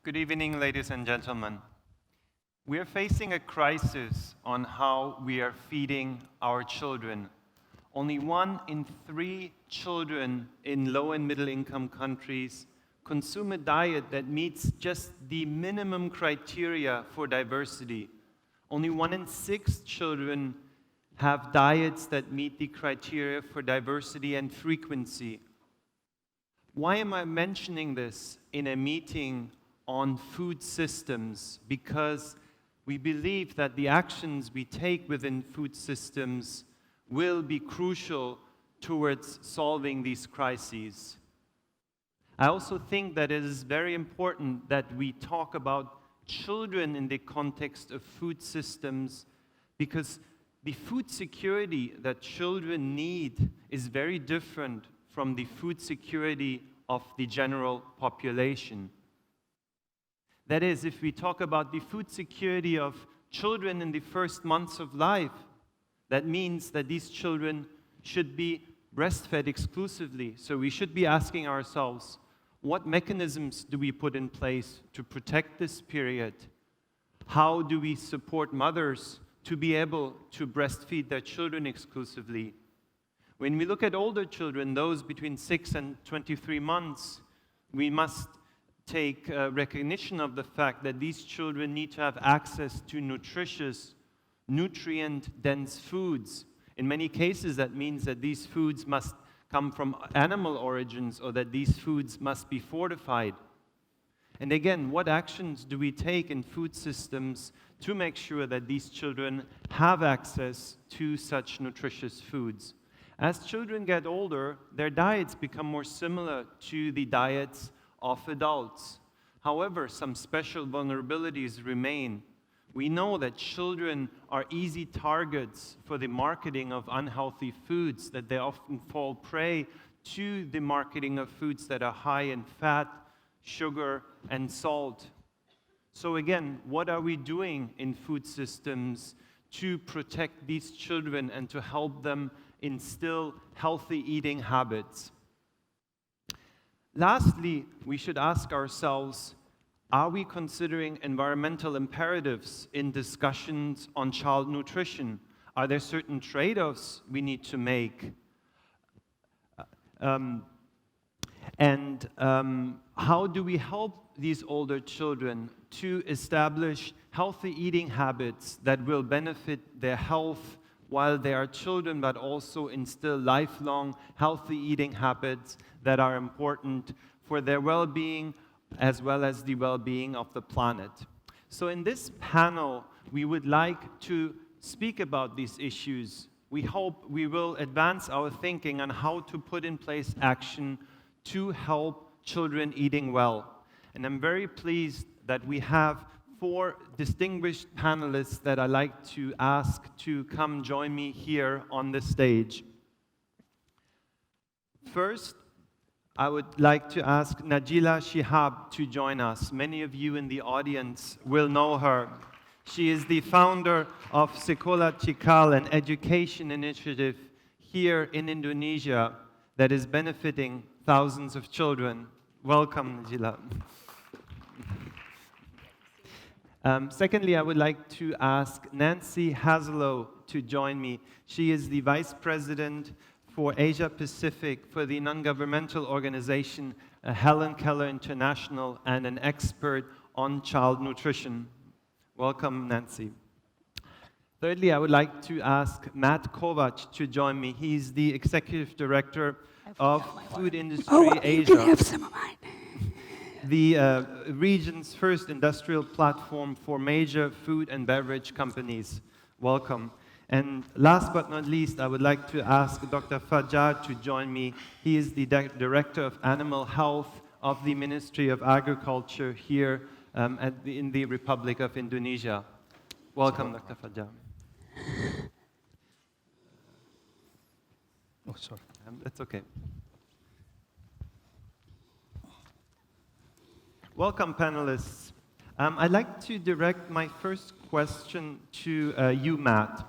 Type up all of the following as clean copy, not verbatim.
Good evening, ladies and gentlemen. We are facing a crisis on how we are feeding our children. Only 1 in 3 children in low and middle income countries consume a diet that meets just the minimum criteria for diversity. Only 1 in 6 children have diets that meet the criteria for diversity and frequency. Why am I mentioning this in a meeting on food systems? Because we believe that the actions we take within food systems will be crucial towards solving these crises. I also think that it is very important that we talk about children in the context of food systems, because the food security that children need is very different from the food security of the general population. That is, if we talk about the food security of children in the first months of life, that means that these children should be breastfed exclusively. So we should be asking ourselves, what mechanisms do we put in place to protect this period? How do we support mothers to be able to breastfeed their children exclusively? When we look at older children, those between 6 and 23 months, we must take recognition of the fact that these children need to have access to nutritious, nutrient-dense foods. In many cases, that means that these foods must come from animal origins, or that these foods must be fortified. And again, what actions do we take in food systems to make sure that these children have access to such nutritious foods? As children get older, their diets become more similar to the diets of adults. However, some special vulnerabilities remain. We know that children are easy targets for the marketing of unhealthy foods, that they often fall prey to the marketing of foods that are high in fat, sugar, and salt. So again, what are we doing in food systems to protect these children and to help them instill healthy eating habits? Lastly, we should ask ourselves, are we considering environmental imperatives in discussions on child nutrition? Are there certain trade-offs we need to make? How do we help these older children to establish healthy eating habits that will benefit their health while they are children, but also instill lifelong healthy eating habits that are important for their well-being as well as the well-being of the planet? So in this panel, we would like to speak about these issues. We hope we will advance our thinking on how to put in place action to help children eating well. And I'm very pleased that we have 4 distinguished panelists that I'd like to ask to come join me here on the stage. First, I would like to ask Najeela Shihab to join us. Many of you in the audience will know her. She is the founder of Sekolah, Cikal, an education initiative here in Indonesia that is benefiting thousands of children. Welcome, Najeela. Secondly, I would like to ask Nancy Haselow to join me. She is the Vice President for Asia Pacific for the non-governmental organization Helen, Keller International, and an expert on child nutrition. Welcome, Nancy. Thirdly, I would like to ask Matt Kovac to join me. He's the Executive Director of Food Industry Asia. You can have some of mine. The region's first industrial platform for major food and beverage companies. Welcome. And last but not least, I would like to ask Dr. Fadjar to join me. He is the Director of Animal Health of the Ministry of Agriculture here in the Republic of Indonesia. Welcome, Dr. Fadjar. Oh, sorry. That's okay. Welcome, panelists. I'd like to direct my first question to you, Matt.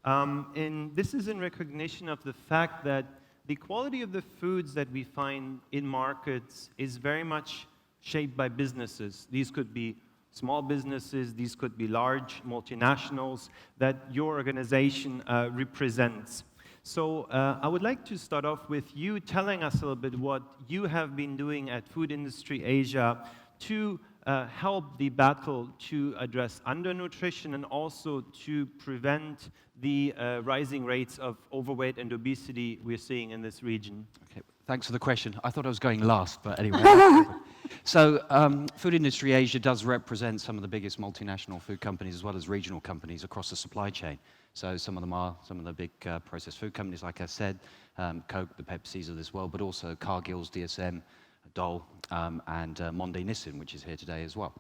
And this is in recognition of the fact that the quality of the foods that we find in markets is very much shaped by businesses. These could be small businesses, these could be large multinationals that your organization represents. So I would like to start off with you telling us a little bit what you have been doing at Food Industry Asia to help the battle to address undernutrition and also to prevent the rising rates of overweight and obesity we're seeing in this region. Okay, thanks for the question. I thought I was going last, but anyway. So Food Industry Asia does represent some of the biggest multinational food companies as well as regional companies across the supply chain. So some of them are some of the big processed food companies, like I said, Coke, the Pepsis of this world, but also Cargill's, DSM, Dole, and Monde Nissin, which is here today as well.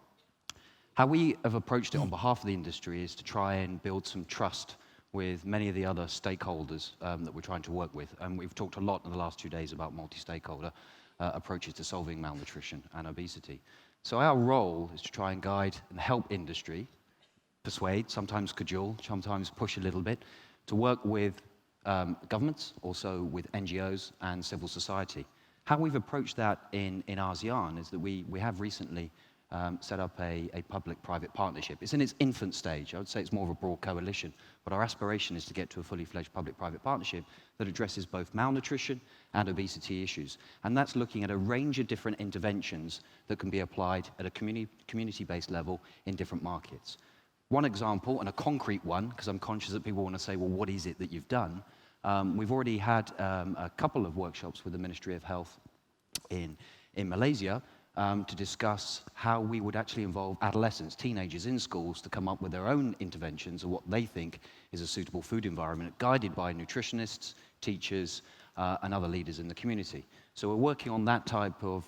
How we have approached it on behalf of the industry is to try and build some trust with many of the other stakeholders that we're trying to work with. And we've talked a lot in the last 2 days about multi-stakeholder approaches to solving malnutrition and obesity. So our role is to try and guide and help industry, persuade, sometimes cajole, sometimes push a little bit, to work with governments, also with NGOs and civil society. How we've approached that in ASEAN is that we have recently set up a public-private partnership. It's in its infant stage. I would say it's more of a broad coalition, but our aspiration is to get to a fully fledged public-private partnership that addresses both malnutrition and obesity issues. And that's looking at a range of different interventions that can be applied at a community-based level in different markets. One example, and a concrete one, because I'm conscious that people want to say, well, what is it that you've done? We've already had a couple of workshops with the Ministry of Health in Malaysia to discuss how we would actually involve adolescents, teenagers in schools to come up with their own interventions of what they think is a suitable food environment, guided by nutritionists, teachers, and other leaders in the community. So we're working on that type of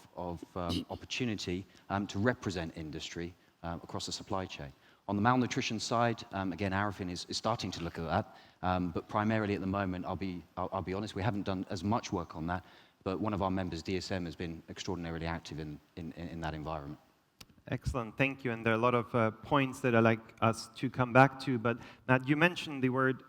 opportunity to represent industry across the supply chain. On the malnutrition side, again, Arifin is starting to look at that, but primarily at the moment, I'll be honest, we haven't done as much work on that, but one of our members, DSM, has been extraordinarily active in that environment. Excellent, thank you. And there are a lot of points that I'd like us to come back to. But Nat, you mentioned the word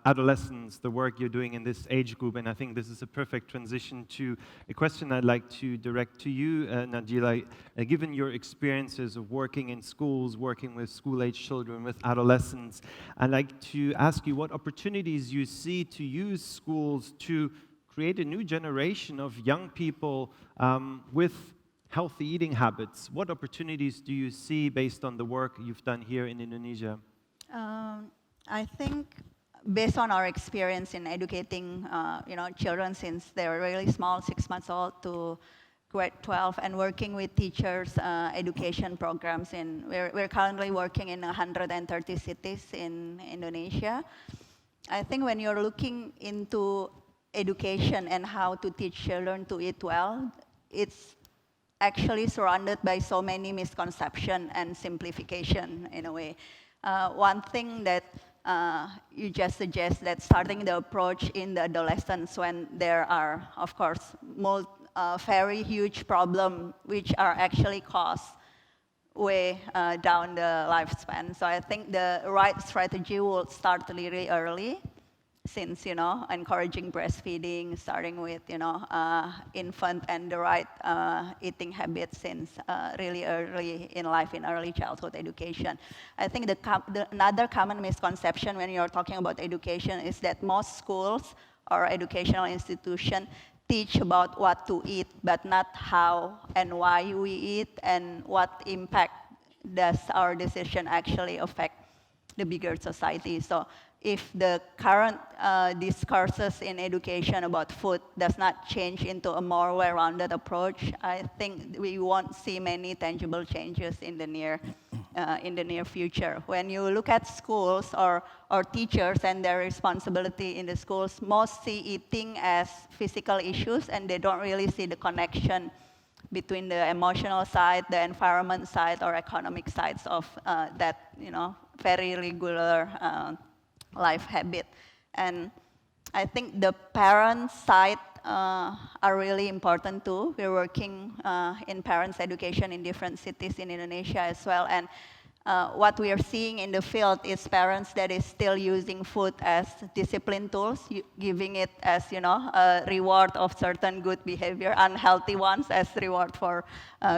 adolescence, the work you're doing in this age group, and I think this is a perfect transition to a question I'd like to direct to you, Najeela. Given your experiences of working in schools, working with school-age children, with adolescents, I'd like to ask you what opportunities you see to use schools to create a new generation of young people with healthy eating habits. What opportunities do you see based on the work you've done here in Indonesia? I think based on our experience in educating children since they're really small, 6 months old to grade 12, and working with teachers, education programs, we're currently working in 130 cities in Indonesia. I think when you're looking into education and how to teach children to eat well, it's actually surrounded by so many misconceptions and simplification in a way. One thing that you just suggest that starting the approach in the adolescence when there are, of course, very huge problems which are actually caused way down the lifespan. So I think the right strategy will start really early, since, encouraging breastfeeding, starting with, infant and the right eating habits since really early in life, in early childhood education. I think another common misconception when you're talking about education is that most schools or educational institutions teach about what to eat, but not how and why we eat and what impact does our decision actually affect the bigger society. So if the current discourses in education about food does not change into a more well-rounded approach, I think we won't see many tangible changes in the near future. When you look at schools or teachers and their responsibility in the schools, most see eating as physical issues, and they don't really see the connection between the emotional side, the environment side, or economic sides of that, very regular life habit. And I think the parent side are really important too. We're working in parents' education in different cities in Indonesia as well. And what we are seeing in the field is parents that is still using food as discipline tools, giving it as, a reward of certain good behavior, unhealthy ones as reward for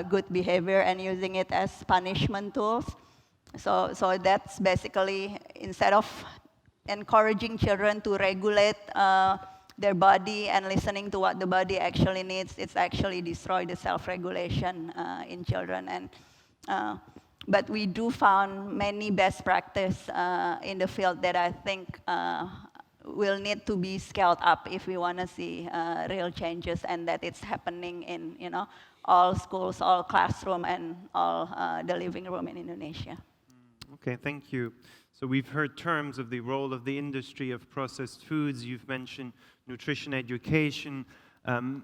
good behavior, and using it as punishment tools. So that's basically, instead of encouraging children to regulate their body and listening to what the body actually needs, it's actually destroy the self-regulation in children. And but we do found many best practice in the field that I think will need to be scaled up if we want to see real changes, and that it's happening in all schools, all classroom, and all the living room in Indonesia. Okay, thank you. So we've heard terms of the role of the industry of processed foods. You've mentioned nutrition education.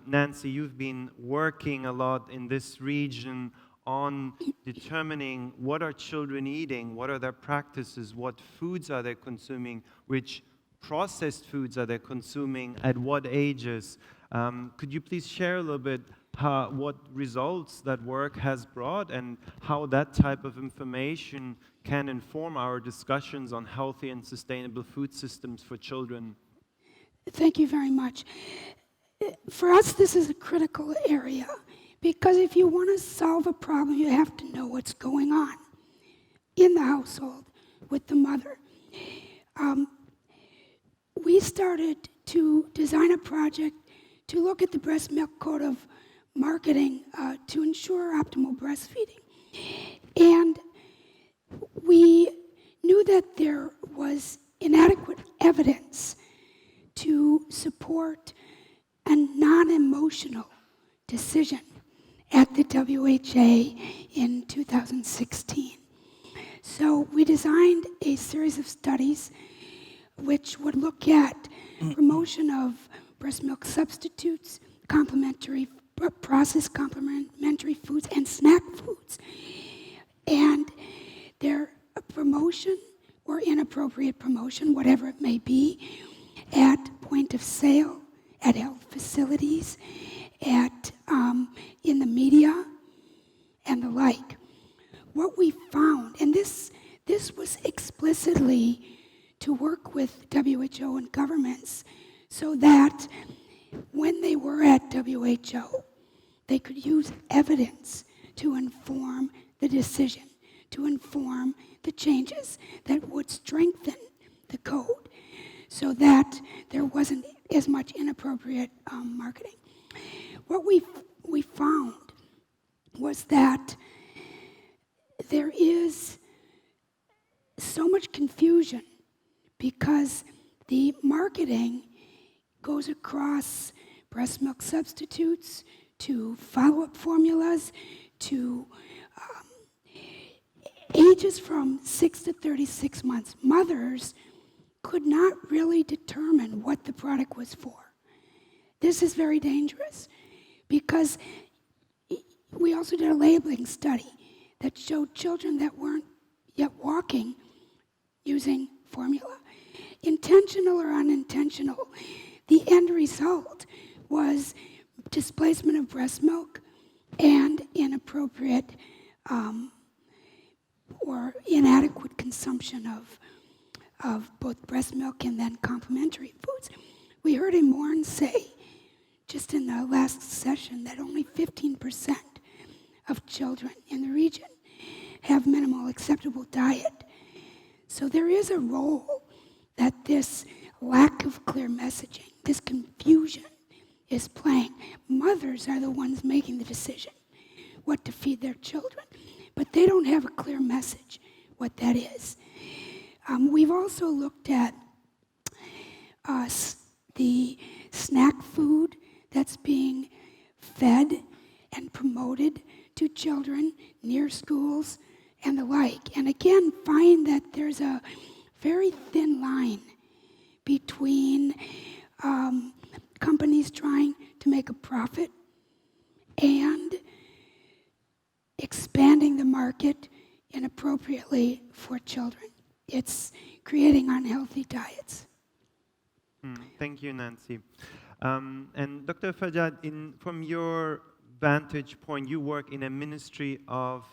Nancy, you've been working a lot in this region on determining what are children eating, what are their practices, what foods are they consuming, which processed foods are they consuming, at what ages. Could you please share a little bit what results that work has brought and how that type of information can inform our discussions on healthy and sustainable food systems for children? Thank you very much. For us, this is a critical area because if you want to solve a problem, you have to know what's going on in the household with the mother. We started to design a project to look at the breast milk code of marketing to ensure optimal breastfeeding. And we knew that there was inadequate evidence to support a non-emotional decision at the WHA in 2016. So we designed a series of studies which would look at promotion of breast milk substitutes, processed complementary foods, and snack foods. And their promotion or inappropriate promotion, whatever it may be, at point of sale, at health facilities, at in the media, and the like. What we found, and this was explicitly to work with WHO and governments so that when they were at WHO, they could use evidence to inform the decision, to inform the changes that would strengthen the code so that there wasn't as much inappropriate marketing. What we found was that there is so much confusion because the marketing goes across breast milk substitutes to follow-up formulas to ages from 6 to 36 months. Mothers could not really determine what the product was for. This is very dangerous because we also did a labeling study that showed children that weren't yet walking using formula. Intentional or unintentional, the end result was displacement of breast milk and inappropriate or inadequate consumption of both breast milk and then complementary foods. We heard Morn say just in the last session that only 15% of children in the region have minimal acceptable diet. So there is a role that this lack of clear messaging, this confusion is playing. Mothers are the ones making the decision what to feed their children, but they don't have a clear message what that is. We've also looked at the snack food that's being fed and promoted to children near schools and the like. And again, find that there's a very thin line between companies trying to make a profit and expanding the market inappropriately for children. It's creating unhealthy diets. Thank you, Nancy. And Dr. Fadjar, from your vantage point, you work in a ministry of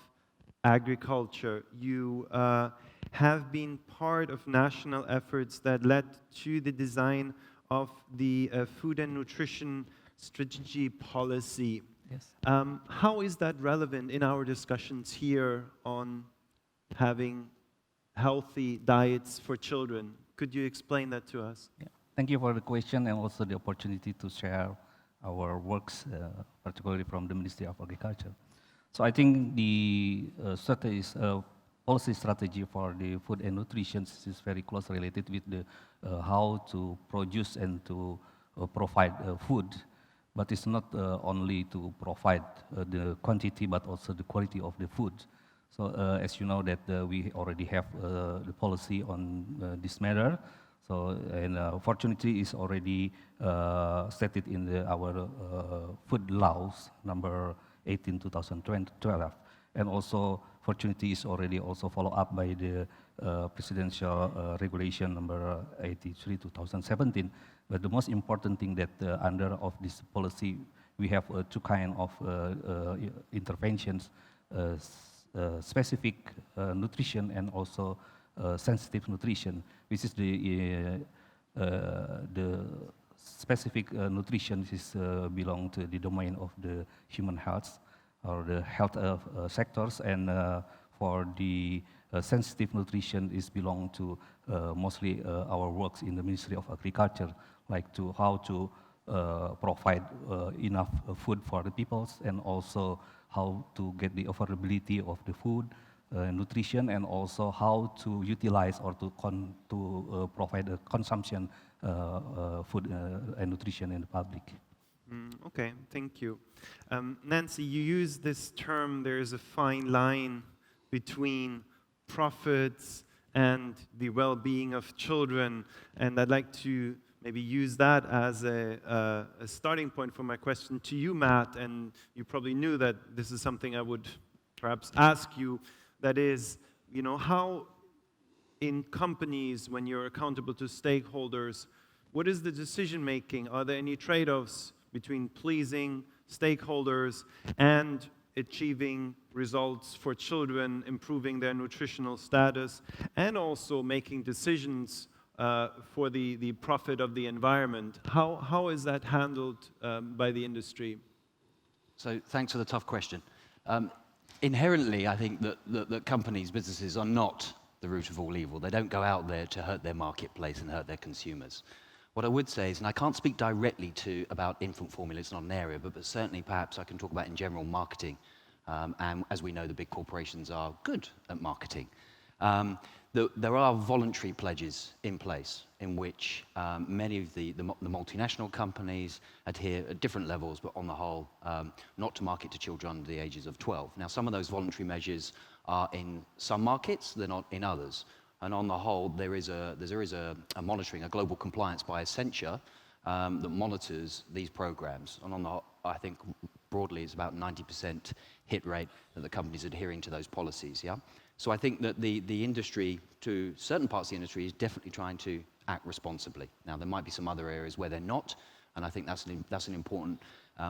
agriculture. You have been part of national efforts that led to the design of the food and nutrition strategy policy. Yes. How is that relevant in our discussions here on having healthy diets for children? Could you explain that to us? Yeah. Thank you for the question and also the opportunity to share our works, particularly from the Ministry of Agriculture. So I think the policy strategy for the food and nutrition is very closely related with the how to produce and to provide food, but it's not only to provide the quantity but also the quality of the food. So as you know that we already have the policy on this matter. So and fortunately is already stated in our food laws number 18 2012, and also fortunately is already also followed up by the presidential regulation number 83 2017. But the most important thing that under of this policy we have two kind of interventions. Specific nutrition and also sensitive nutrition, which is the specific nutrition is belong to the domain of the human health or the health sectors, and for the sensitive nutrition is belong to mostly our works in the Ministry of Agriculture, like to how to provide enough food for the peoples, and also how to get the affordability of the food, nutrition, and also how to utilize or to provide a consumption food and nutrition in the public. Okay, thank you. Nancy, you use this term, there is a fine line between profits and the well-being of children, and I'd like to maybe use that as a starting point for my question to you, Matt, and you probably knew that this is something I would perhaps ask you, that is, you know, how in companies, when you're accountable to stakeholders, what is the decision making? Are there any trade-offs between pleasing stakeholders and achieving results for children, improving their nutritional status, and also making decisions for the profit of the environment? How is that handled by the industry? So thanks for the tough question. Inherently, I think that companies, businesses are not the root of all evil. They don't go out there to hurt their marketplace and hurt their consumers. What I would say is, and I can't speak directly about infant formula, it's not an area, but certainly perhaps I can talk about in general marketing. And as we know, the big corporations are good at marketing. There are voluntary pledges in place in which many of the multinational companies adhere at different levels, but on the whole, not to market to children under the ages of 12. Now, some of those voluntary measures are in some markets, they're not in others. And on the whole, there is a monitoring, a global compliance by Accenture that monitors these programs. And on the whole, I think broadly it's about 90% hit rate that the company's adhering to those policies, yeah? So I think that the industry, to certain parts of the industry, is definitely trying to act responsibly. Now, there might be some other areas where they're not, and I think that's an important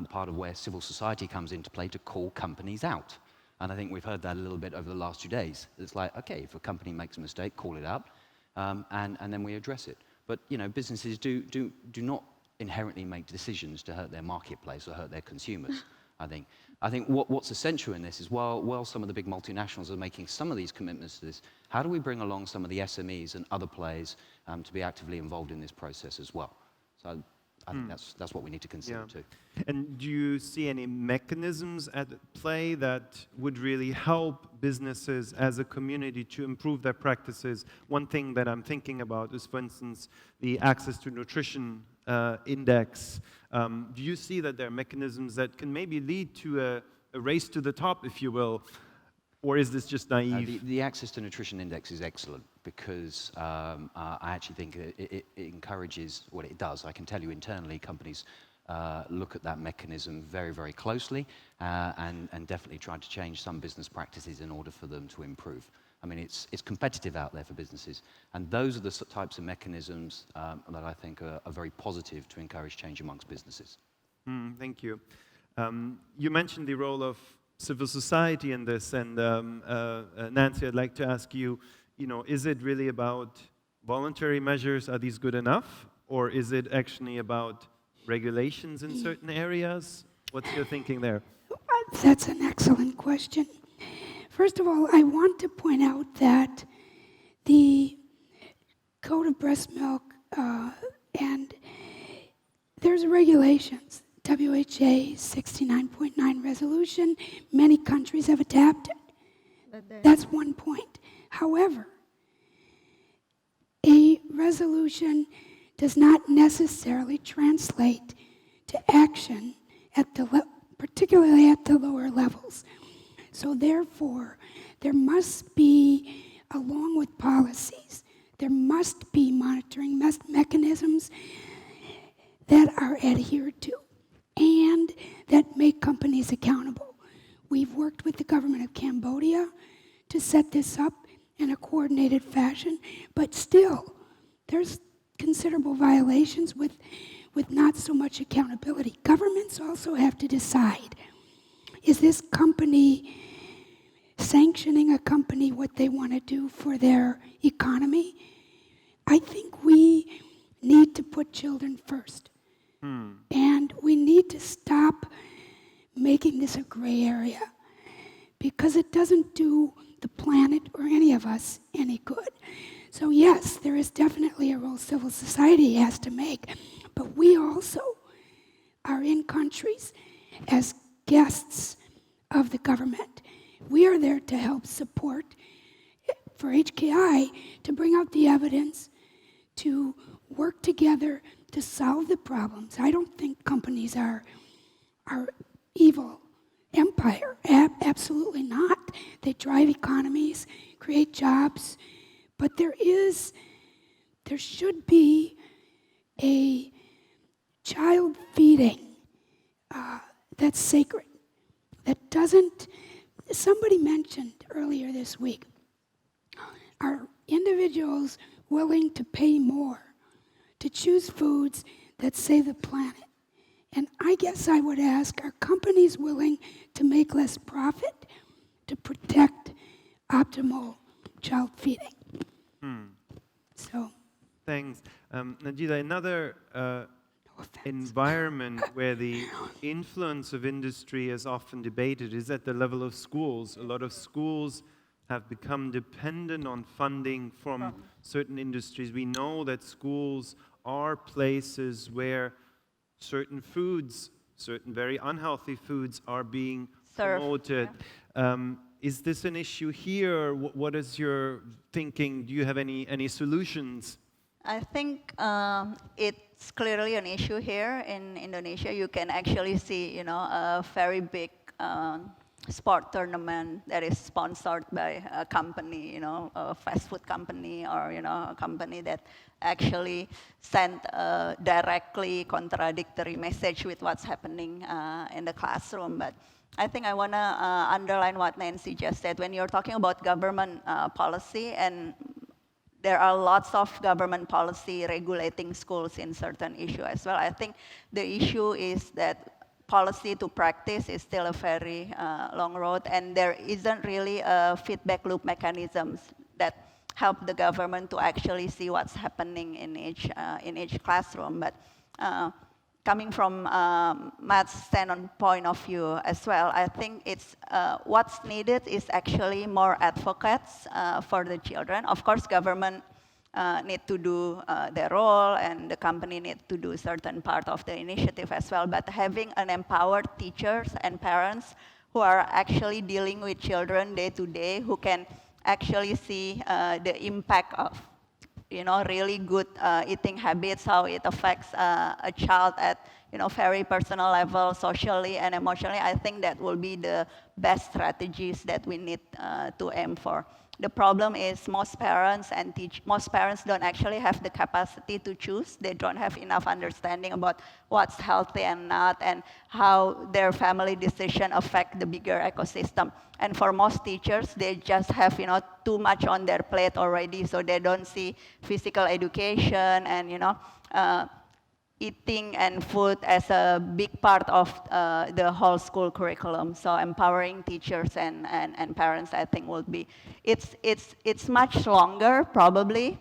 part of where civil society comes into play to call companies out. And I think we've heard that a little bit over the last 2 days. It's like, okay, if a company makes a mistake, call it out, and then we address it. But, you know, businesses do not inherently make decisions to hurt their marketplace or hurt their consumers, I think. I think what's essential in this is, while some of the big multinationals are making some of these commitments to this, how do we bring along some of the SMEs and other players to be actively involved in this process as well? So I think that's what we need to consider too. And do you see any mechanisms at play that would really help businesses as a community to improve their practices? One thing that I'm thinking about is, for instance, the access to nutrition index. Do you see that there are mechanisms that can maybe lead to a race to the top, if you will, or is this just naive? The access to nutrition index is excellent because I actually think it encourages what it does. I can tell you internally, companies look at that mechanism very, very closely and definitely try to change some business practices in order for them to improve. I mean, it's competitive out there for businesses, and those are the types of mechanisms that I think are very positive to encourage change amongst businesses. Thank you. You mentioned the role of civil society in this. And Nancy, I'd like to ask you, is it really about voluntary measures? Are these good enough? Or is it actually about regulations in certain areas? What's your thinking there? That's an excellent question. First of all, I want to point out that the Code of Breast Milk and there's regulations, WHA 69.9 resolution, many countries have adapted. That's one point. However, a resolution does not necessarily translate to action at particularly at the lower levels. So therefore, there must be, along with policies, there must be monitoring mechanisms that are adhered to and that make companies accountable. We've worked with the government of Cambodia to set this up in a coordinated fashion, but still, there's considerable violations with not so much accountability. Governments also have to decide, is this company sanctioning a company what they want to do for their economy? I think we need to put children first. And we need to stop making this a gray area because it doesn't do the planet or any of us any good. So yes, there is definitely a role civil society has to make, but we also are in countries as guests of the government. We are there to help support for HKI to bring out the evidence, to work together to solve the problems. I don't think companies are evil empire. Absolutely not. They drive economies, create jobs, but there should be a child feeding that's sacred, that doesn't, somebody mentioned earlier this week, are individuals willing to pay more to choose foods that save the planet? And I guess I would ask, are companies willing to make less profit to protect optimal child feeding? So. Thanks. Najeela, another environment where the influence of industry is often debated is at the level of schools. A lot of schools have become dependent on funding from certain industries. We know that schools are places where certain foods, certain very unhealthy foods, are being promoted. Is this an issue here? What is your thinking? Do you have any solutions? I think it's clearly an issue here in Indonesia. You can actually see, a very big sport tournament that is sponsored by a company, a fast food company, or a company that actually sent a directly contradictory message with what's happening in the classroom. But I think I want to underline what Nancy just said. When you're talking about government policy, and there are lots of government policy regulating schools in certain issue as well, I think the issue is that policy to practice is still a very long road, and there isn't really a feedback loop mechanisms that help the government to actually see what's happening in each classroom. But coming from Matt's standpoint of view as well, I think it's what's needed is actually more advocates for the children. Of course, government need to do their role, and the company need to do certain part of the initiative as well. But having an empowered teachers and parents who are actually dealing with children day to day, who can actually see the impact of really good eating habits, how it affects a child at very personal level, socially and emotionally. I think that will be the best strategies that we need to aim for. The problem is most parents don't actually have the capacity to choose. They don't have enough understanding about what's healthy and not, and how their family decision affect the bigger ecosystem. And for most teachers, they just have too much on their plate already, so they don't see physical education and eating and food as a big part of the whole school curriculum. So empowering teachers and parents, I think, will be, it's much longer probably,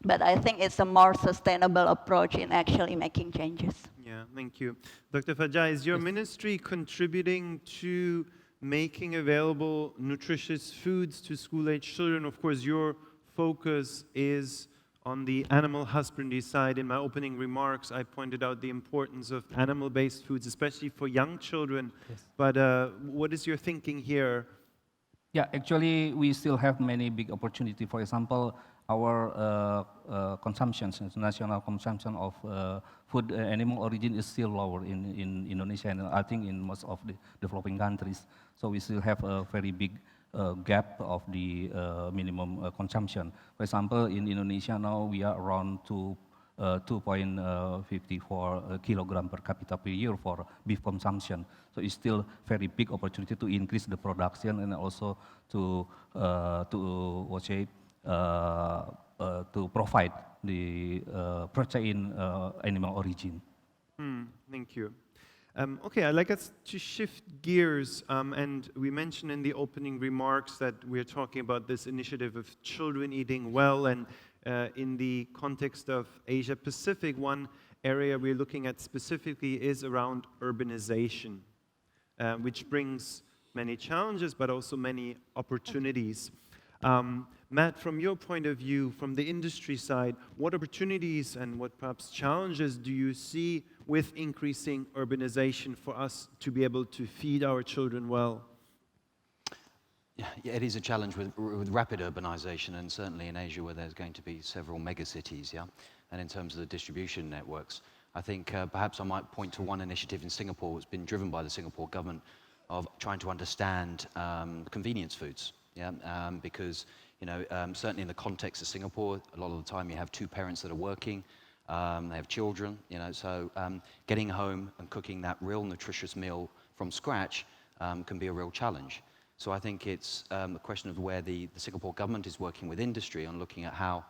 but I think it's a more sustainable approach in actually making changes. Yeah, thank you. Dr. Fadjar, is your ministry contributing to making available nutritious foods to school-age children? Of course, your focus is on the animal husbandry side. In my opening remarks, I pointed out the importance of animal-based foods, especially for young children. Yes. But what is your thinking here? Yeah, actually, we still have many big opportunity. For example, our consumption, national consumption of food animal origin is still lower in Indonesia, and I think in most of the developing countries. So we still have a very big gap of the minimum consumption. For example, in Indonesia now we are around 2.54 kilogram per capita per year for beef consumption. So it's still very big opportunity to increase the production and also to provide the protein animal origin. Thank you. Okay, I'd like us to shift gears, and we mentioned in the opening remarks that we're talking about this initiative of children eating well, and in the context of Asia Pacific, one area we're looking at specifically is around urbanization, which brings many challenges, but also many opportunities. Matt, from your point of view, from the industry side, what opportunities and what perhaps challenges do you see with increasing urbanization for us to be able to feed our children well? Yeah, it is a challenge with rapid urbanization, and certainly in Asia where there's going to be several megacities, yeah? And in terms of the distribution networks, I think perhaps I might point to one initiative in Singapore that's been driven by the Singapore government of trying to understand convenience foods, yeah? Because, you know, certainly in the context of Singapore, a lot of the time you have two parents that are working, they have children, you know, so getting home and cooking that real nutritious meal from scratch can be a real challenge. So I think it's a question of where the Singapore government is working with industry on looking at how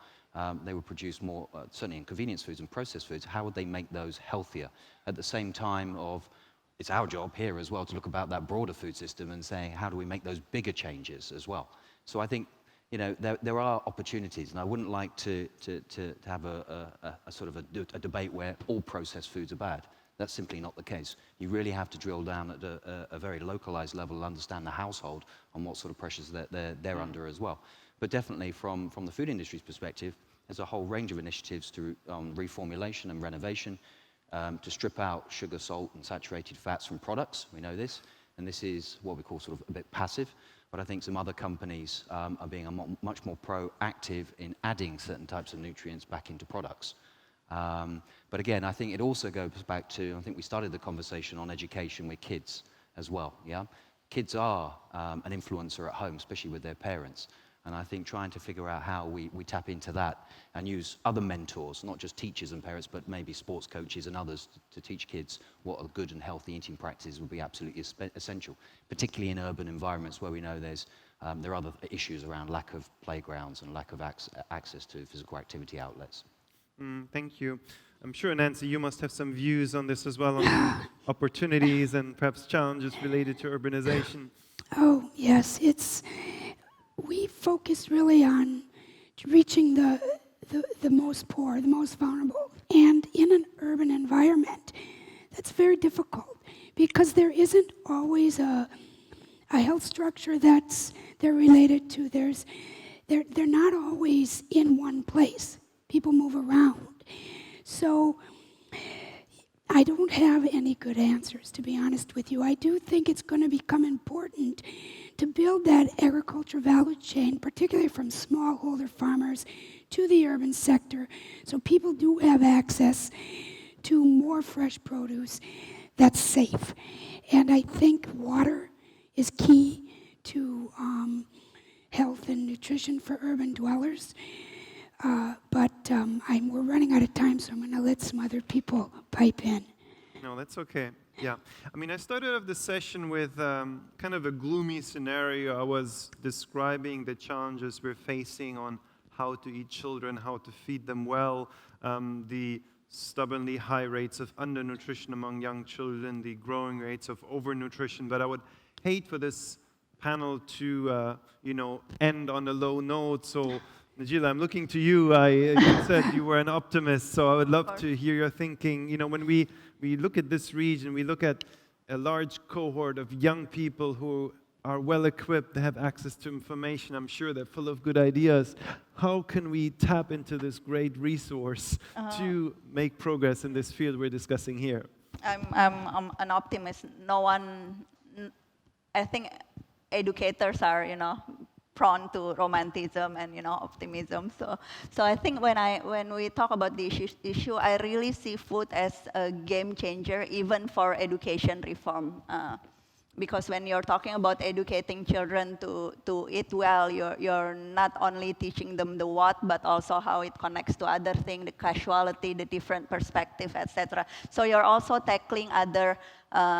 they would produce more, certainly in convenience foods and processed foods, how would they make those healthier? At the same time of, it's our job here as well to look about that broader food system and saying, how do we make those bigger changes as well? So I think, you know, there are opportunities, and I wouldn't like to have a sort of a debate where all processed foods are bad. That's simply not the case. You really have to drill down at a very localized level and understand the household on what sort of pressures they're under as well. But definitely from the food industry's perspective, there's a whole range of initiatives to reformulation and renovation, to strip out sugar, salt, and saturated fats from products. We know this, and this is what we call sort of a bit passive. But I think some other companies are being much more proactive in adding certain types of nutrients back into products. But again, I think it also goes back to, I think we started the conversation on education with kids as well, yeah? Kids are an influencer at home, especially with their parents. And I think trying to figure out how we tap into that and use other mentors, not just teachers and parents, but maybe sports coaches and others to teach kids what are good and healthy eating practices would be absolutely essential, particularly in urban environments where we know there are other issues around lack of playgrounds and lack of access to physical activity outlets. Thank you. I'm sure, Nancy, you must have some views on this as well, on opportunities and perhaps challenges related to urbanization. Oh, yes, we focus really on reaching the most poor, the most vulnerable. And in an urban environment, that's very difficult because there isn't always a health structure they're related to. They're not always in one place. People move around. So I don't have any good answers, to be honest with you. I do think it's going to become important to build that agriculture value chain, particularly from smallholder farmers to the urban sector, so people do have access to more fresh produce that's safe. And I think water is key to health and nutrition for urban dwellers. But we're running out of time, so I'm going to let some other people pipe in. No, that's okay. Yeah. I mean, I started off the session with kind of a gloomy scenario. I was describing the challenges we're facing on how to eat children, how to feed them well, the stubbornly high rates of undernutrition among young children, the growing rates of overnutrition. But I would hate for this panel to, end on a low note. So, Najeela, I'm looking to you. You said you were an optimist, so I would love to hear your thinking. When we look at this region, we look at a large cohort of young people who are well equipped, they have access to information. I'm sure they're full of good ideas. How can we tap into this great resource to make progress in this field we're discussing here? I'm an optimist. I think educators are, prone to romanticism and, optimism. So I think when we talk about the issue, I really see food as a game changer, even for education reform. Because when you're talking about educating children to eat well, you're not only teaching them the what, but also how it connects to other things, the casuality, the different perspective, etc. So you're also tackling other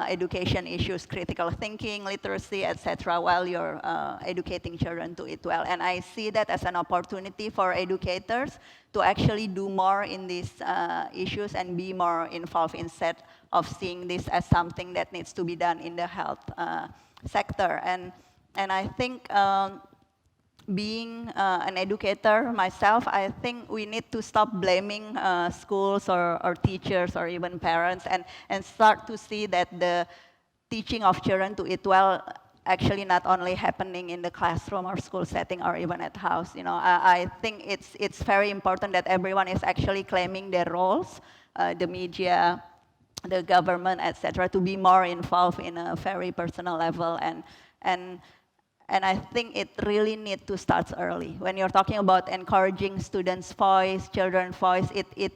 education issues, critical thinking, literacy, etc., while you're educating children to eat well. And I see that as an opportunity for educators to actually do more in these issues and be more involved instead of seeing this as something that needs to be done in the health sector. And I think being an educator myself, I think we need to stop blaming schools or teachers or even parents and start to see that the teaching of children to eat well actually not only happening in the classroom or school setting or even at house. I think it's very important that everyone is actually claiming their roles, the media, the government, etc., to be more involved in a very personal level. And I think it really needs to start early. When you're talking about encouraging students' voice, children's voice, it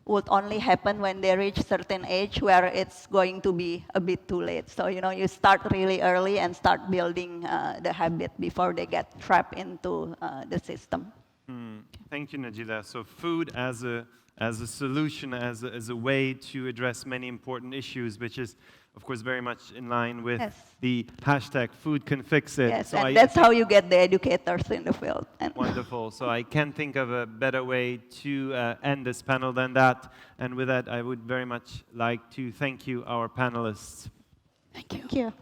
would only happen when they reach certain age where it's going to be a bit too late. So, you start really early and start building the habit before they get trapped into the system. Thank you, Najeela. So food as a solution, as a way to address many important issues, which is, of course, very much in line with the hashtag food can fix it. Yes, so and that's how you get the educators in the field. Wonderful. So I can't think of a better way to end this panel than that. And with that, I would very much like to thank you, our panelists. Thank you. Thank you.